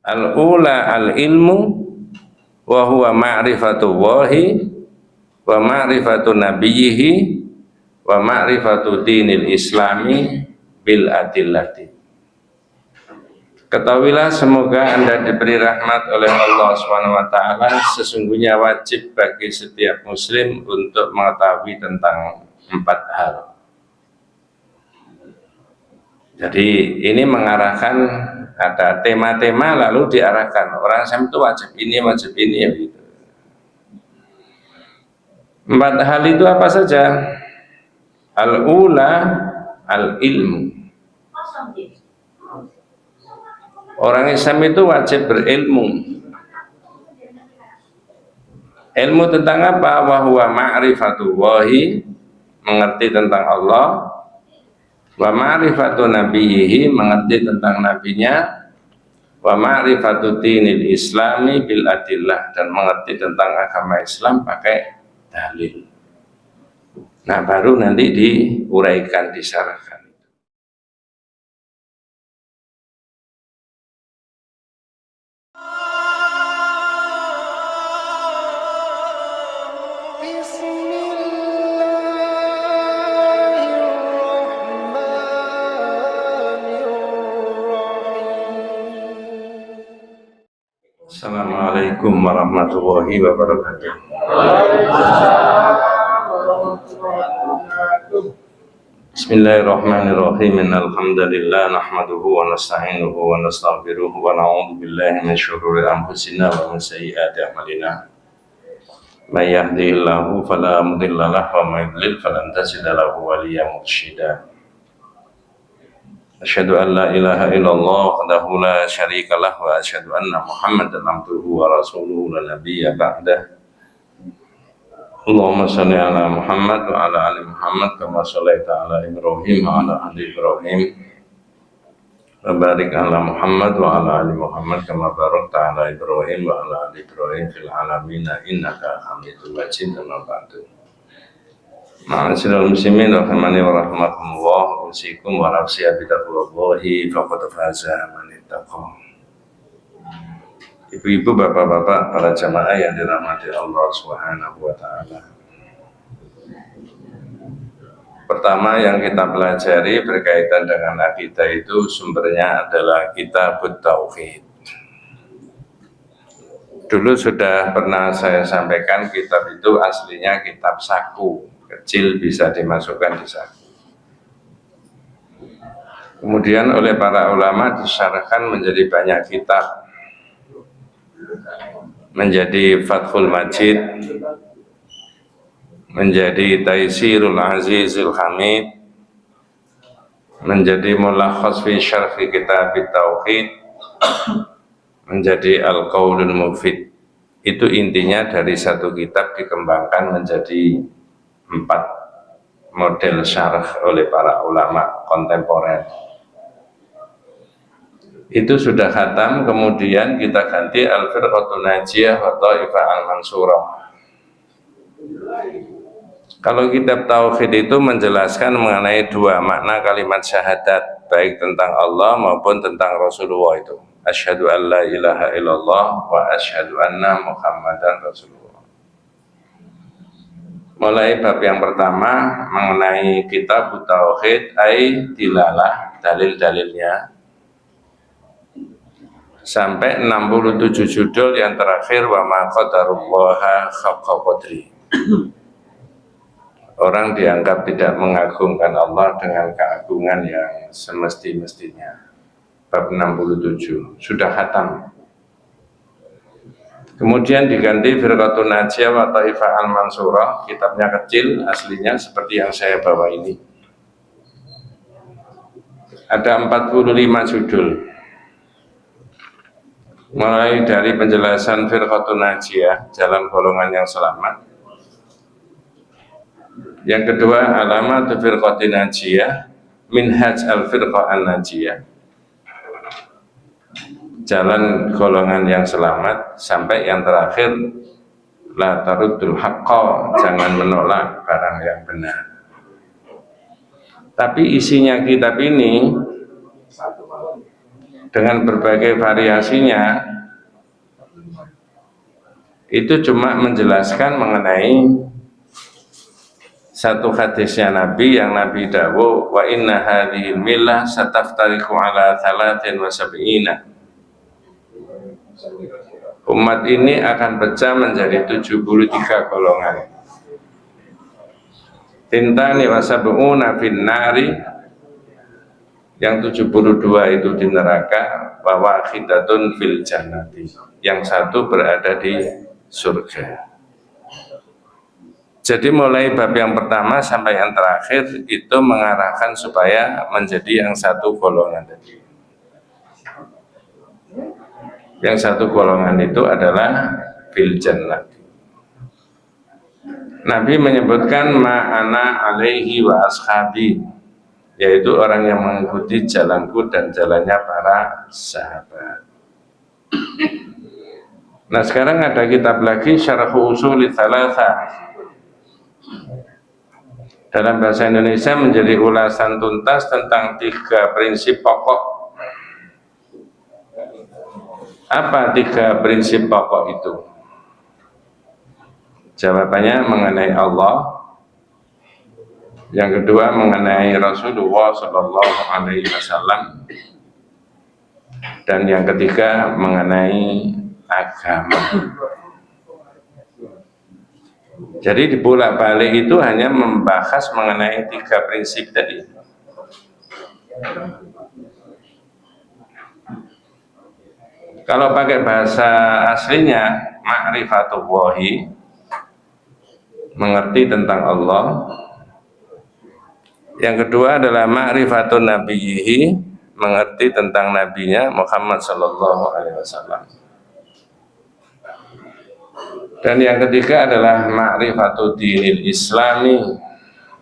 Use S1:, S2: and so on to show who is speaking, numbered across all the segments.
S1: Al-ula al-ilmu wa huwa ma'rifatullahi wa ma'rifatu nabiyhi wa ma'rifatu dinil islami bil adillati. Ketahuilah semoga Anda diberi rahmat oleh Allah SWT. Sesungguhnya wajib bagi setiap muslim untuk mengetahui tentang 4 hal. Jadi ini mengarahkan, ada tema-tema lalu diarahkan orang Islam itu wajib ini gitu. 4 hal itu apa saja? Al-ula al-ilmu. Orang Islam itu wajib berilmu. Ilmu tentang apa? Wa huwa ma'rifatullahi, mengerti tentang Allah. Wa ma'rifatu nabiyhi, mengerti tentang nabinya. Wa ma'rifatu dinil islami bil adillah, dan mengerti tentang agama Islam pakai dalil. Nah, baru nanti diuraikan, disyarahkan. Assalamualaikum warahmatullahi wabarakatuh. Bismillahirrahmanirrahim. Alhamdulillah nahmaduhu wa nasta'inuhu wa nastaghfiruh wa na'udzu billahi min syururi anfusina wa min sayyiati a'malina. May yahdihillahu fala mudilla lahu wa may yudlil falan tajida lahu waliyyan mursyida. Asyhadu an la ilaha illallah wahdahu la syarika lah wa asyhadu anna Muhammadan abduhu wa rasuluhu la nabiyya ba'dah. Allahumma shalli ala Muhammad wa ala ali Muhammad kama shallaita ala Ibrahim wa ala ali Ibrahim. Wa barik ala Muhammad wa ala ali Muhammad kama barakta ala Ibrahim wa ala ali Ibrahim fil alamin innaka Hamidum Majid. Amma ba'du. Ma'asyiral muslimin rahimani wa rahmakumullah, usikum wa nafsi bitaqwallahi faqad faza man ittaqa. Ibu-ibu, bapak-bapak, para jamaah yang dirahmati Allah Subhanahu wa taala. Pertama yang kita pelajari berkaitan dengan akidah itu sumbernya adalah Kitabut Tauhid. Dulu sudah pernah saya sampaikan, kitab itu aslinya kitab saku, kecil bisa dimasukkan di saku. Kemudian oleh para ulama disyarahkan menjadi banyak kitab, menjadi Fathul Majid, menjadi Taisirul Azizul Hamid, menjadi Mulakhas fi Syarhi Kitabit Tauhid, menjadi Al-Qaulul Mufid. Itu intinya dari satu kitab dikembangkan menjadi 4 model syarah oleh para ulama kontemporer. Itu sudah khatam, kemudian kita ganti Al-Firqatun Najiyah wa Taifah Al-Mansurah. Kalau kitab Tauhid itu menjelaskan mengenai 2 makna kalimat syahadat, baik tentang Allah maupun tentang Rasulullah itu. Asyhadu an la ilaha illallah wa asyhadu anna Muhammadan Rasulullah. Mulai bab yang pertama mengenai kitab Tauhid, ai dilalah, dalil-dalilnya, sampai 67 judul yang terakhir wa ma qadarullaha haqqa qadri. Orang dianggap tidak mengagungkan Allah dengan keagungan yang semesti-mestinya. Bab 67 sudah khatam. Kemudian diganti Firqatun Najiyah wa Taifah Al-Mansurah, kitabnya kecil, aslinya seperti yang saya bawa ini. Ada 45 judul. Mulai dari penjelasan Firqatun Najiyah, jalan golongan yang selamat. Yang kedua, Alamat Firqatun Najiyah, Minhaj Al-Firqah An-Najiyah, jalan golongan yang selamat, sampai yang terakhir la taruddul haqqa, jangan menolak barang yang benar. Tapi isinya kitab ini dengan berbagai variasinya itu cuma menjelaskan mengenai satu hadisnya Nabi yang Nabi dawuh, wa inna hadhil millah sataftariqu ala 73. Umat ini akan pecah menjadi 73 golongan. Tintani wasab'una finnari, yang 72 itu di neraka, wa wahidatun fil jannati, yang satu berada di surga. Jadi mulai bab yang pertama sampai yang terakhir itu mengarahkan supaya menjadi yang satu golongan tadi. Yang satu golongan itu adalah fil jannah. Nabi menyebutkan ma'ana alaihi wa ashabi, yaitu orang yang mengikuti jalanku dan jalannya para sahabat. Nah sekarang ada kitab lagi Syarhu Usuli Tsalatsa, dalam bahasa Indonesia menjadi ulasan tuntas tentang 3 prinsip pokok. Apa 3 prinsip pokok itu? Jawabannya mengenai Allah, yang kedua mengenai Rasulullah Sallallahu Alaihi Wasallam, dan yang ketiga mengenai agama. Jadi di bolak-balik itu hanya membahas mengenai 3 prinsip tadi. Kalau pakai bahasa aslinya, ma'rifatullahi, mengerti tentang Allah. Yang kedua adalah ma'rifatun nabiyhi, mengerti tentang nabinya Muhammad sallallahu alaihi wasallam. Dan yang ketiga adalah ma'rifatud dinil islami,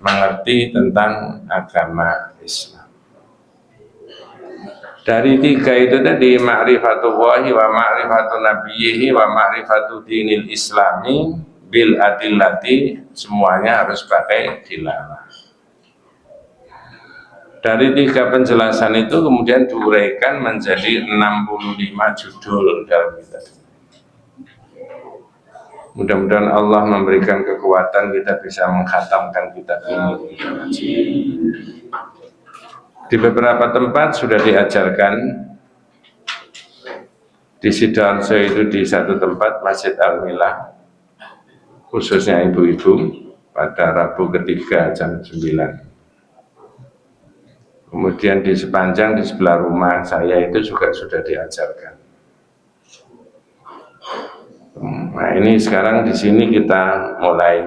S1: mengerti tentang agama Islam. Dari 3 itu tadi, ma'rifatullahi wa ma'rifatun nabiyhi wa ma'rifatud dinil islami bil adillati, semuanya harus pakai dilalah. Dari 3 penjelasan itu kemudian diuraikan menjadi 65 judul dalam kitab. Mudah-mudahan Allah memberikan kekuatan kita bisa mengkhatamkan kitab ini. Di beberapa tempat sudah diajarkan. Di Sidoarjo itu di satu tempat, Masjid Al-Milah, khususnya ibu-ibu, pada Rabu ketiga jam 9. Kemudian di sepanjang di sebelah rumah saya itu juga sudah diajarkan. Nah ini sekarang di sini kita mulai.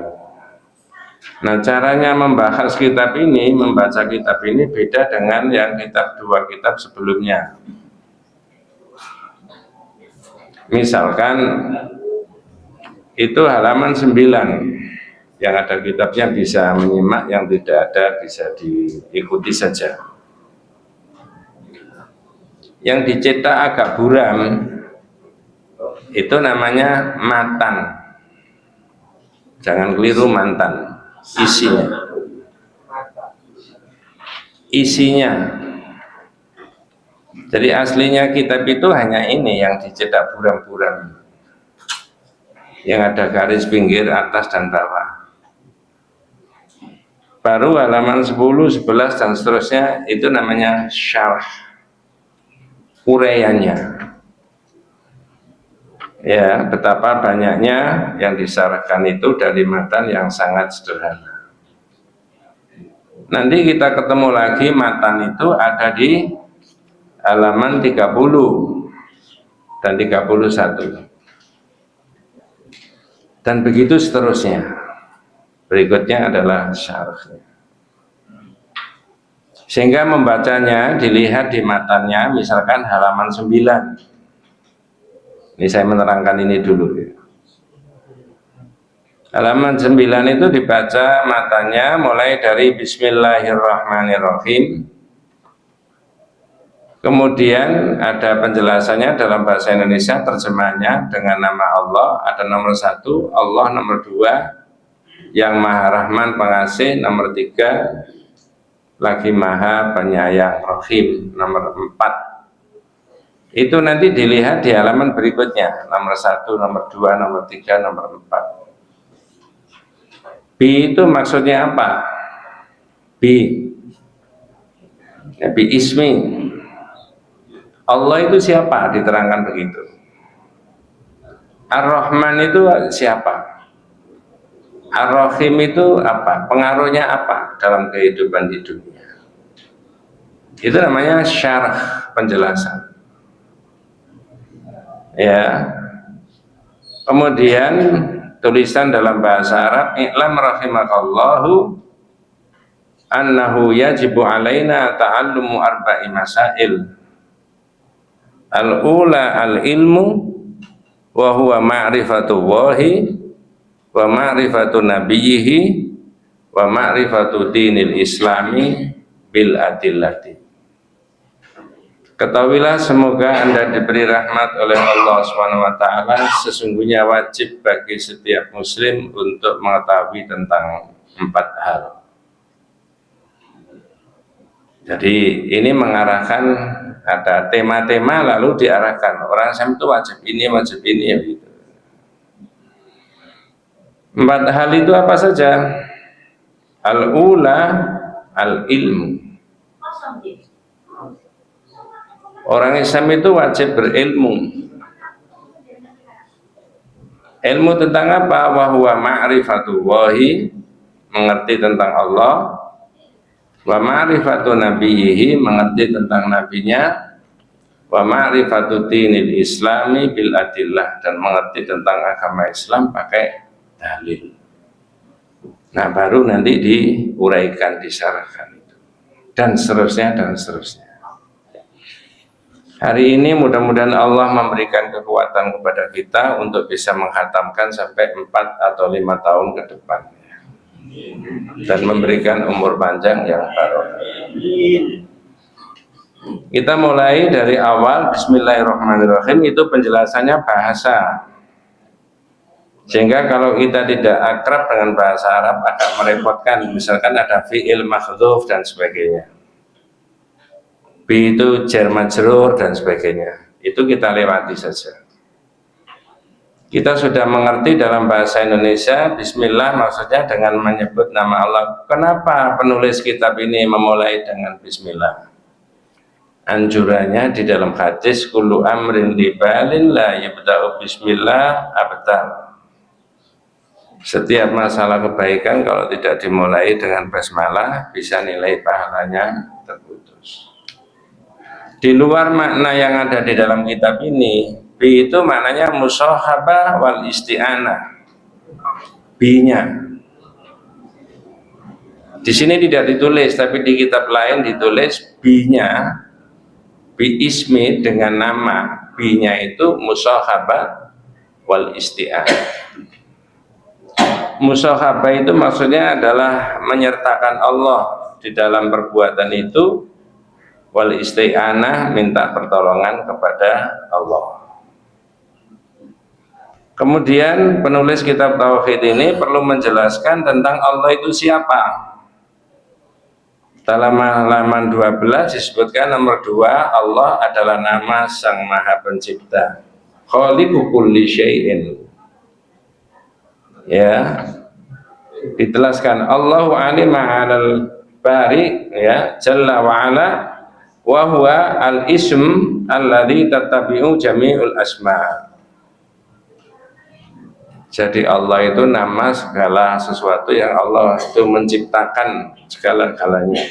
S1: Nah caranya membahas kitab ini, membaca kitab ini beda dengan yang 2 kitab sebelumnya. Misalkan itu halaman 9, yang ada kitabnya bisa menyimak, yang tidak ada bisa diikuti saja. Yang dicetak agak buram itu namanya matan. Jangan keliru mantan. Isinya. Jadi aslinya kitab itu hanya ini yang dicetak buram-buram, yang ada garis pinggir atas dan bawah. Baru halaman 10, 11 dan seterusnya itu namanya syarah, uraiannya. Ya, betapa banyaknya yang disyarahkan itu dari matan yang sangat sederhana. Nanti kita ketemu lagi matan itu ada di halaman 30 dan 31. Dan begitu seterusnya. Berikutnya adalah syarahnya. Sehingga membacanya dilihat di matannya, misalkan halaman 9. Ini saya menerangkan ini dulu. Halaman 9 itu dibaca matanya mulai dari Bismillahirrahmanirrahim. Kemudian ada penjelasannya dalam bahasa Indonesia, terjemahnya dengan nama Allah. Ada nomor 1, Allah. Nomor 2, yang Maha Rahman Pengasih. Nomor 3, lagi Maha Penyayang Rahim. Nomor 4, Itu nanti dilihat di halaman berikutnya, nomor 1, nomor 2, nomor 3, nomor 4. Bi itu maksudnya apa? Bi, ya, bi ismi. Allah itu siapa? Diterangkan begitu. Ar-Rahman itu siapa? Ar-Rahim itu apa? Pengaruhnya apa dalam kehidupan di dunia? Itu namanya syarah, penjelasan. Ya. Kemudian tulisan dalam bahasa Arab, i'lam rahimakallahu annahu yajibu alaina ta'allumu arba'i masail. Al-ula al-ilmu wa huwa ma'rifatullahi wa ma'rifatu nabiyhi wa ma'rifatu dinil islami bil adillati. Ketahuilah, semoga Anda diberi rahmat oleh Allah SWT. Sesungguhnya wajib bagi setiap muslim untuk mengetahui tentang 4 hal. Jadi ini mengarahkan, ada tema-tema lalu diarahkan. Orang Islam itu wajib ini ya gitu. 4 hal itu apa saja? Al-ula al-ilmu. Orang Islam itu wajib berilmu. Ilmu tentang apa? Wa huwa ma'rifatullahi, mengerti tentang Allah. Wa ma'rifatu nabiyhi, mengerti tentang nabinya. Wa ma'rifatu dinil islami bil adillah, dan mengerti tentang agama Islam pakai dalil. Nah, baru nanti diuraikan, disyarahkan itu. Dan seterusnya dan seterusnya. Hari ini mudah-mudahan Allah memberikan kekuatan kepada kita untuk bisa menghatamkan sampai 4 atau 5 tahun ke depan, dan memberikan umur panjang yang barokah. Kita mulai dari awal. Bismillahirrahmanirrahim, itu penjelasannya bahasa, sehingga kalau kita tidak akrab dengan bahasa Arab agak merepotkan. Misalkan ada fi'il mahdzuf dan sebagainya, bi itu jar majrur dan sebagainya, itu kita lewati saja. Kita sudah mengerti dalam bahasa Indonesia, bismillah maksudnya dengan menyebut nama Allah. Kenapa penulis kitab ini memulai dengan bismillah? Anjurannya di dalam hadis, kullu amrin libalin la yabda'u bismillah abtal. Setiap masalah kebaikan kalau tidak dimulai dengan basmalah, bisa nilai pahalanya terputus. Di luar makna yang ada di dalam kitab ini, bi itu maknanya musahabah wal isti'anah. Bi-nya di sini tidak ditulis, tapi di kitab lain ditulis bi-nya, bi ismi, dengan nama. Bi-nya itu musahabah wal isti'anah. Musahabah itu maksudnya adalah menyertakan Allah di dalam perbuatan itu. Wal isti'anah, minta pertolongan kepada Allah. Kemudian penulis kitab Tauhid ini perlu menjelaskan tentang Allah itu siapa. Dalam halaman 12 disebutkan nomor 2, Allah adalah nama Sang Maha Pencipta, khaliqu kulli syai'in. Ya, ditelaskan Allahu alima 'alal bari, ya, jalla wa ala, wa huwa al-ism alladzi tattabi'u jami'ul asma'. Jadi Allah itu nama segala sesuatu yang Allah itu menciptakan segala-galanya.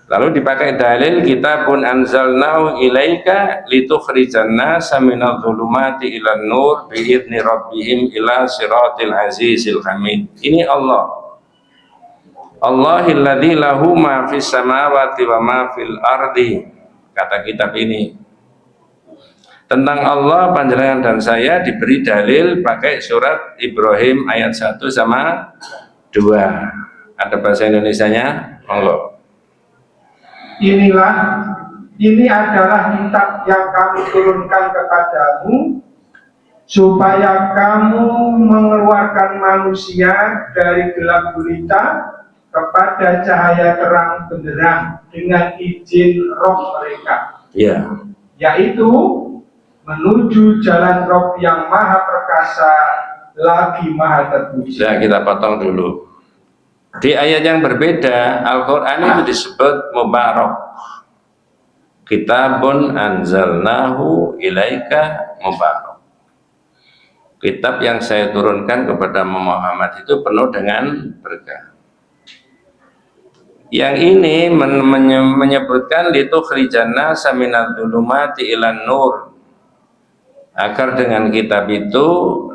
S1: Lalu dipakai dalil, kitabun anzalnahu ilaika litukhrijan nasa minadh dhulumati ilan nur bi'idzni rabbihim ila siratil azizil hamid. Ini Allah. Allahilladzi lahu ma fis samawati wa ma fil ardi. Kata kitab ini tentang Allah, panjenengan dan saya diberi dalil pakai surat Ibrahim ayat 1 sama 2. Ada bahasa Indonesianya? Monggo.
S2: Ini adalah kitab yang kami turunkan kepadamu, supaya kamu mengeluarkan manusia dari gelap gulita kepada cahaya terang benderang dengan izin roh mereka.
S1: Ya,
S2: yaitu menuju jalan Rob yang maha perkasa lagi maha terpuji.
S1: Nah, kita potong dulu. Di ayat yang berbeda, Al-Quran itu disebut mubarak. Kitabun anzalnahu ilaika mubarak. Kitab yang saya turunkan kepada Muhammad itu penuh dengan berkah. Yang ini menyebutkan litukhrijanna saminal dzulumati ilan nur, agar dengan kitab itu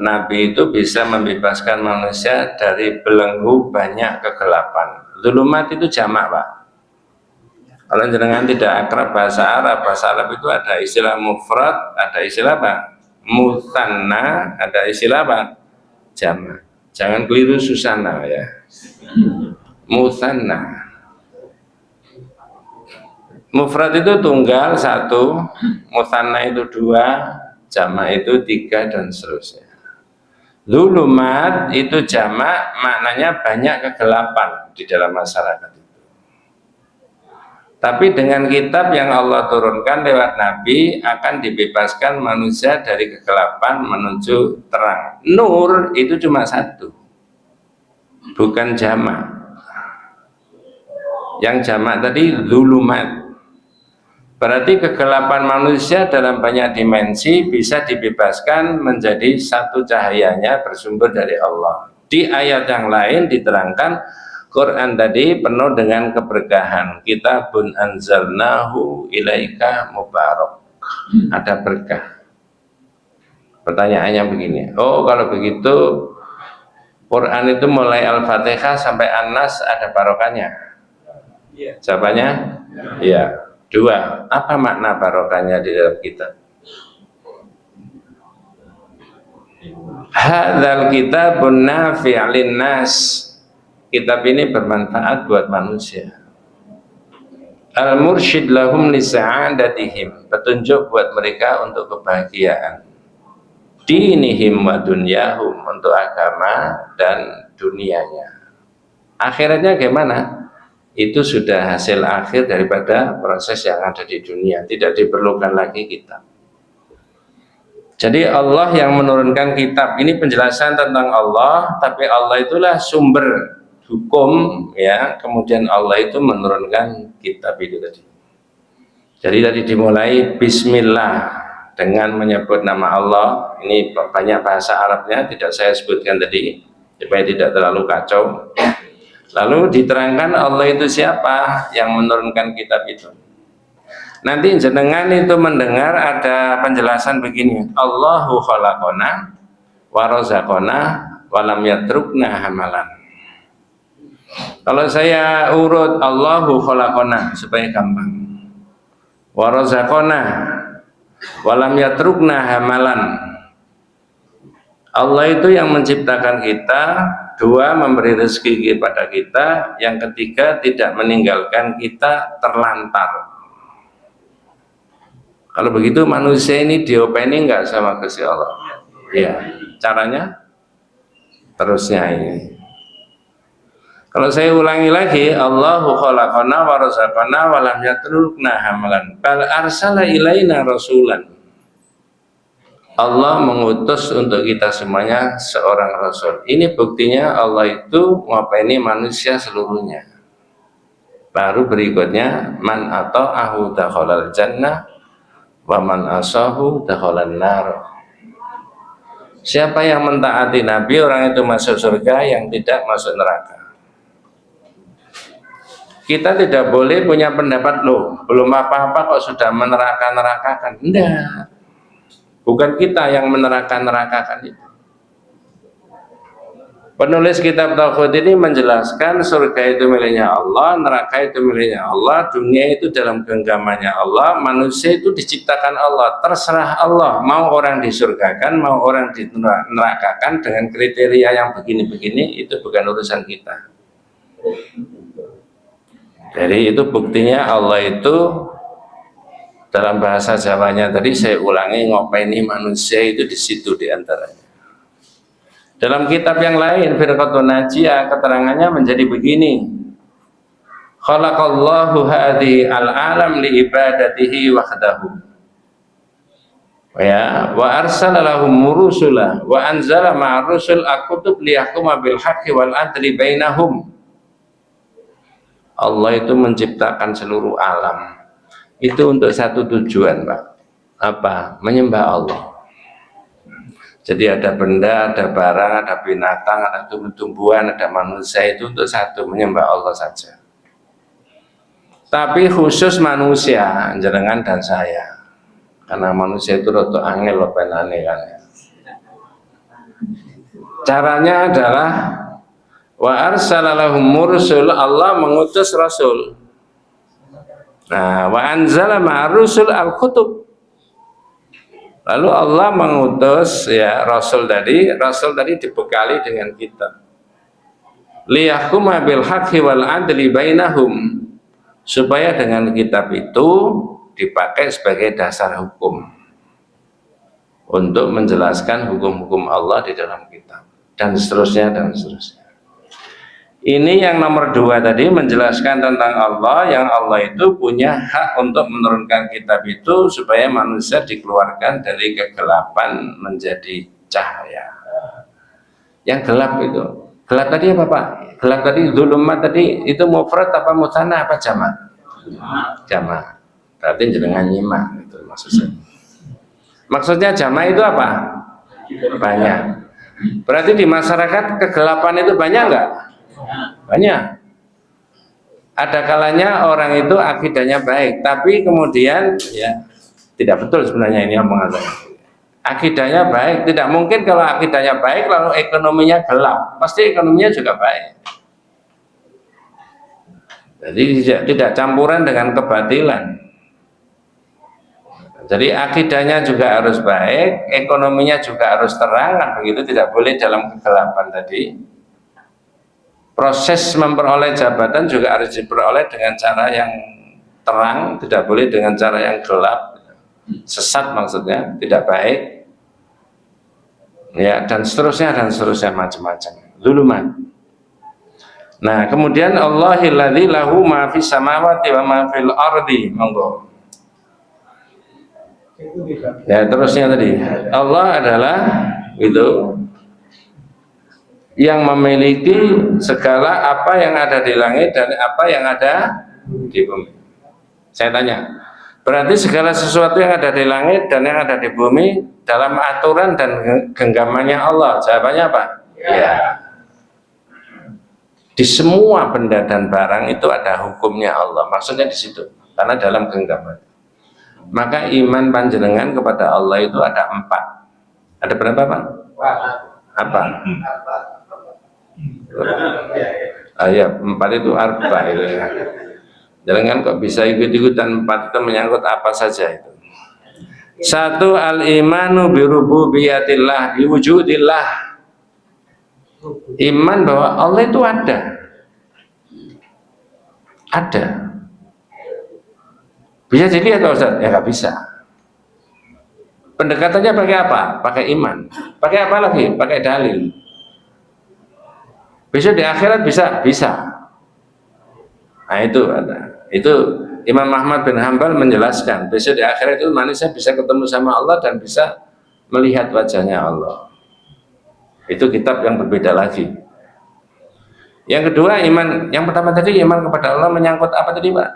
S1: Nabi itu bisa membebaskan manusia dari belenggu banyak kegelapan. Dzulumat itu jamak, Pak. Kalau jenengan tidak akrab bahasa Arab itu ada istilah mufrad, ada istilah apa? Mutsanna, ada istilah apa? Jamak. Jangan keliru susana ya. Mutsanna. Mufrad itu tunggal satu, mutsanna itu dua, jamak itu tiga dan seterusnya. Dzulumat itu jamak, maknanya banyak kegelapan di dalam masyarakat itu. Tapi dengan kitab yang Allah turunkan lewat Nabi akan dibebaskan manusia dari kegelapan menuju terang. Nur itu cuma satu, bukan jamak. Yang jamak tadi dzulumat. Berarti kegelapan manusia dalam banyak dimensi bisa dibebaskan menjadi satu cahayanya bersumber dari Allah. Di ayat yang lain diterangkan Quran tadi penuh dengan keberkahan. Kitabun anzalnahu ilaika mubarak. Ada berkah. Pertanyaannya begini. Oh, kalau begitu Quran itu mulai Al-Fatihah sampai An-Nas ada barokahnya? Jawabannya? Iya. Dua, apa makna barokahnya di dalam kitab? Hadzal kitabun nafi'un linnas. Kitab ini bermanfaat buat manusia. Al-mursyid lahum lisa'adatihim, petunjuk buat mereka untuk kebahagiaan. Dinihim wa dunyahum, untuk agama dan dunianya. Akhiratnya gimana? Itu sudah hasil akhir daripada proses yang ada di dunia, tidak diperlukan lagi kitab. Jadi Allah yang menurunkan kitab, ini penjelasan tentang Allah, tapi Allah itulah sumber hukum ya, kemudian Allah itu menurunkan kitab itu tadi. Jadi tadi dimulai bismillah dengan menyebut nama Allah. Ini banyak bahasa Arabnya, tidak saya sebutkan tadi supaya tidak terlalu kacau. Lalu diterangkan Allah itu siapa yang menurunkan kitab itu. Nanti jenengan itu mendengar ada penjelasan begini, Allahu khalaqona wa razaqona wa lam yatrukna hamalan. Kalau saya urut Allahu khalaqona supaya gampang, wa razaqona wa lam yatrukna hamalan. Allah itu yang menciptakan kita, dua memberi rezeki kepada kita, yang ketiga tidak meninggalkan kita terlantar. Kalau begitu manusia ini diopeni enggak sama Gusti Allah? Ya, caranya terusnya ini. Kalau saya ulangi lagi, Allahu khalaqana wa razaqana wa lam yatrukna hamalan. Bal arsala ilaina rasulan. Allah mengutus untuk kita semuanya seorang rasul. Ini buktinya Allah itu ngopeni manusia seluruhnya. Baru berikutnya, man ata'ahu dakhalal jannah wa man asahu dakhalan nar. Siapa yang mentaati Nabi, orang itu masuk surga, yang tidak masuk neraka. Kita tidak boleh punya pendapat, loh belum apa-apa kok sudah meneraka-nerakakan. Enggak. Bukan kita yang meneraka-nerakakan itu. Penulis kitab Tauhid ini menjelaskan surga itu miliknya Allah, neraka itu miliknya Allah, dunia itu dalam genggamannya Allah, manusia itu diciptakan Allah, terserah Allah mau orang disurgakan, mau orang dinerakakan dengan kriteria yang begini-begini, itu bukan urusan kita. Jadi itu buktinya Allah itu dalam bahasa Jawanya tadi saya ulangi, ngopeni manusia itu di situ diantaranya. Dalam kitab yang lain Firqatun Najiyah keterangannya menjadi begini. Khalaqallahu hadhi al-alam li ibadatihi wahdahu. Ya, wa arsala lahum rusula wa anzala ma'ar rusul akutub liyahkuma bil haqqi wal adli bainahum. Allah itu menciptakan seluruh alam itu untuk satu tujuan, Pak. Apa? Menyembah Allah. Jadi ada benda, ada barang, ada binatang, ada tumbuh-tumbuhan, ada manusia, itu untuk satu, menyembah Allah saja. Tapi khusus manusia, jenengan dan saya, karena manusia itu roto angel loh penane kan. Caranya adalah wa arsalalahum mursul, Allah mengutus rasul. Nah, wa anzala ma'ar rusul al-kutub. Lalu Allah mengutus ya rasul tadi dibekali dengan kitab. Liyahkuma bil haqqi wal adli bainahum, supaya dengan kitab itu dipakai sebagai dasar hukum untuk menjelaskan hukum-hukum Allah di dalam kitab, dan seterusnya dan seterusnya. Ini yang nomor 2 tadi, menjelaskan tentang Allah, yang Allah itu punya hak untuk menurunkan kitab itu supaya manusia dikeluarkan dari kegelapan menjadi cahaya. Yang gelap itu, gelap tadi apa Pak? Gelap tadi, zulumat tadi, itu mufrad apa musanna apa jamak? Jamak. Berarti jenengan nyimak itu maksudnya. Maksudnya jamak itu apa? Banyak. Berarti di masyarakat kegelapan itu banyak enggak? Banyak. Ada kalanya orang itu akidahnya baik, tapi kemudian ya tidak betul sebenarnya ini yang mengatakan. Akidahnya baik, tidak mungkin kalau akidahnya baik lalu ekonominya gelap, pasti ekonominya juga baik. Jadi tidak campuran dengan kebatilan. Jadi akidahnya juga harus baik, ekonominya juga harus terang, kan begitu, tidak boleh dalam kegelapan tadi. Proses memperoleh jabatan juga harus diperoleh dengan cara yang terang, tidak boleh dengan cara yang gelap, sesat maksudnya, tidak baik. Ya, dan seterusnya macam-macam. Zulumat. Nah, kemudian Allahilladzi lahu ma fis samawati wa ma fil ardi. Monggo. Ya, terusnya tadi. Allah adalah itu yang memiliki segala apa yang ada di langit dan apa yang ada di bumi. Saya tanya, berarti segala sesuatu yang ada di langit dan yang ada di bumi dalam aturan dan genggamannya Allah? Jawabannya apa? Ya. Di semua benda dan barang itu ada hukumnya Allah. Maksudnya di situ, karena dalam genggaman. Maka iman panjenengan kepada Allah itu ada 4. Ada berapa Pak? Apa? Ya, 4 itu arba itu ya. Jangan kok bisa ikut-ikutan 4 itu menyangkut apa saja itu. 1, al-imanu birububiyatillah, biwujudillah. Iman bahwa Allah itu ada. Ada. Bisa dilihat Pak Ustaz? Ya nggak bisa. Pendekatannya pakai apa? Pakai iman. Pakai apa lagi? Pakai dalil. Besok di akhirat bisa? Bisa. Nah itu ada. Itu Imam Ahmad bin Hanbal menjelaskan, besok di akhirat itu manusia bisa ketemu sama Allah dan bisa melihat wajahnya Allah. Itu kitab yang berbeda lagi. Yang kedua, iman. Yang pertama tadi iman kepada Allah menyangkut apa tadi Pak?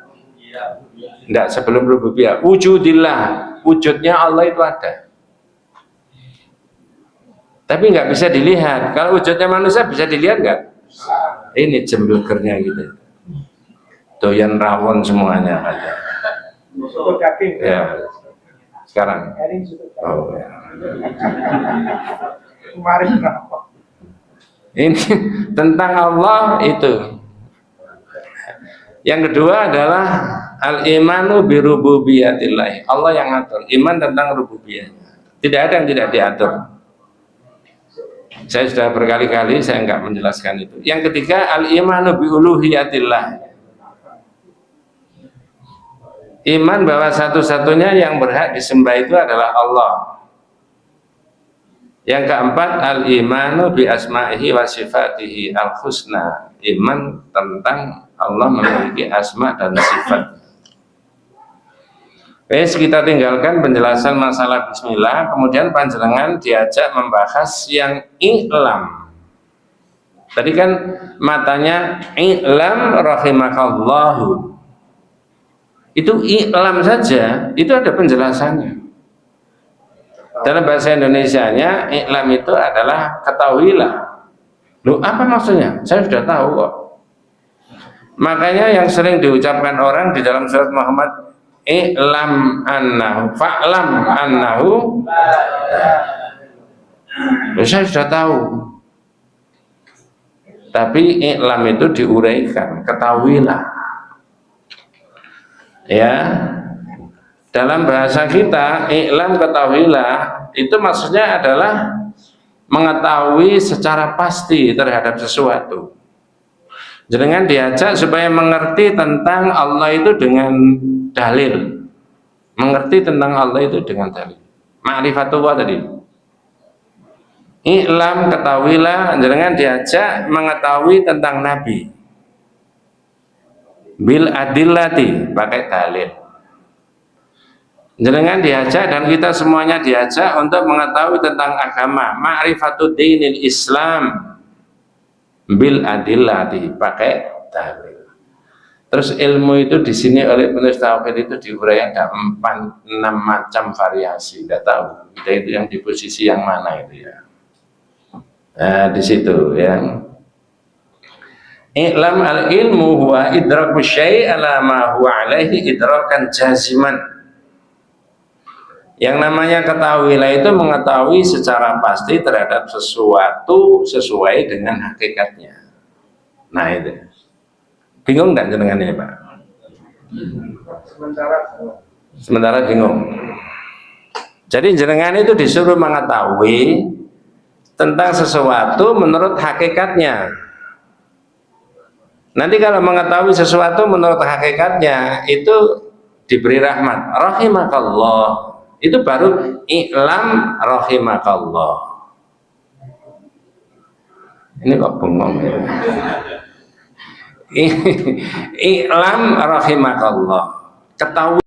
S1: Tidak, sebelum rububiyah, wujudillah, wujudnya Allah itu ada. Tapi nggak bisa dilihat. Kalau wujudnya manusia bisa dilihat nggak? Ini jembelgernya gitu. Doyan rawon semuanya aja. Ya. Sekarang. Oh, ya. Ini tentang Allah itu. Yang kedua adalah al-imanu birububiyatillah. Allah yang ngatur. Iman tentang rububiyahnya. Tidak ada yang tidak diatur. Saya sudah berkali-kali saya enggak menjelaskan itu. Yang ketiga, al-imanu biuluhiyatillah. Iman bahwa satu-satunya yang berhak disembah itu adalah Allah. Yang keempat, al-imanu bi asma'ihi wa sifatihi al-husna. Iman tentang Allah memiliki asma dan sifat. Wes kita tinggalkan penjelasan masalah bismillah, kemudian panjenengan diajak membahas yang i'lam. Tadi kan matanya i'lam rahimakallahu. Itu i'lam saja, itu ada penjelasannya. Dalam bahasa Indonesianya, i'lam itu adalah ketahuilah. Loh, apa maksudnya? Saya sudah tahu kok. Makanya yang sering diucapkan orang di dalam surat Muhammad, i'lam annahu, fa'lam annahu. Loh, saya sudah tahu. Tapi i'lam itu diuraikan, ketahuilah. Ya. Dalam bahasa kita, i'lam ketahuilah itu maksudnya adalah mengetahui secara pasti terhadap sesuatu. Jangan diajak supaya mengerti tentang Allah itu dengan dalil. Mengerti tentang Allah itu dengan dalil. Ma'rifatullah tadi. I'lam ketahuilah, jangan diajak mengetahui tentang Nabi. Bil adillati, pakai dalil. Jangan diajak dan kita semuanya diajak untuk mengetahui tentang agama. Ma'rifatud dinil Islam bil adillati, pakai dalil. Terus ilmu itu di sini oleh penulis tauhid itu diuraikan ada 6 macam variasi. Tidak tahu kita itu yang di posisi yang mana itu ya. Nah, di situ ya. I'lam al ilmu huwa idraku syai' ala ma huwa alaihi idrakan jaziman. Yang namanya ketahuilah itu mengetahui secara pasti terhadap sesuatu sesuai dengan hakikatnya. Nah itu. Bingung nggak dengan ini Pak? Sementara bingung. Jadi jenengan itu disuruh mengetahui tentang sesuatu menurut hakikatnya. Nanti kalau mengetahui sesuatu menurut hakikatnya itu diberi rahmat. Rahimakallah. Itu baru i'lam rahimakallah. Ini kok bengong ya. I'lam rahimakallah. Ketahui